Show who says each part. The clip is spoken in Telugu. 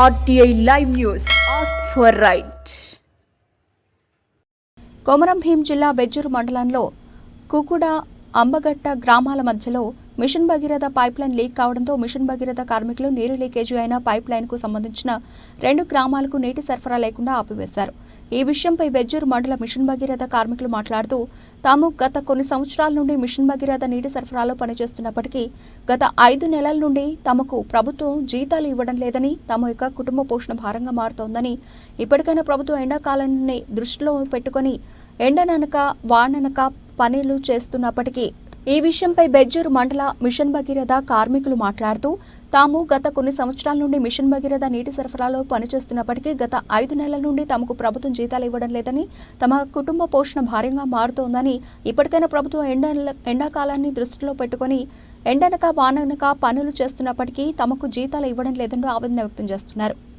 Speaker 1: RTI Live News. Ask for right.
Speaker 2: Komaram Bheem జిల్లా బెజ్జూరు మండలంలో కుకుడ అంబగట్ట గ్రామాల మధ్యలో మిషన్ భగీరథ పైప్లైన్ లీక్ కావడంతో మిషన్ భగీరథ కార్మికులు నీరు లీకేజీ అయిన పైప్లైన్కు సంబంధించిన 2 గ్రామాలకు నీటి సరఫరా లేకుండా ఆపివేశారు. ఈ విషయంపై బెజ్జూరు మండల మిషన్ భగీరథ కార్మికులు మాట్లాడుతూ తాము గత కొన్ని సంవత్సరాల నుండి మిషన్ భగీరథ నీటి సరఫరాలో పనిచేస్తున్నప్పటికీ గత 5 నెలల నుండి తమకు ప్రభుత్వం జీతాలు ఇవ్వడం లేదని, తమ యొక్క కుటుంబ పోషణ భారంగా మారుతోందని, ఇప్పటికైనా ప్రభుత్వం ఎండాకాలాన్ని దృష్టిలో పెట్టుకుని ఎండననక వాననక పనులు చేస్తున్నప్పటికీ ఈ విషయంపై బెజ్జూరు మండల మిషన్ భగీరథ కార్మికులు మాట్లాడుతూ తాము గత కొన్ని సంవత్సరాల నుండి మిషన్ భగీరథ నీటి సరఫరాలో పనిచేస్తున్నప్పటికీ గత 5 నెలల నుండి తమకు ప్రభుత్వం జీతాలు ఇవ్వడం లేదని, తమ కుటుంబ పోషణ భారంగా మారుతోందని, ఇప్పటికైనా ప్రభుత్వం ఎండాకాలాన్ని దృష్టిలో పెట్టుకుని ఎండనక వాననక పనులు చేస్తున్నప్పటికీ తమకు జీతాలు ఇవ్వడం లేదని ఆవేదన వ్యక్తం చేస్తున్నారు.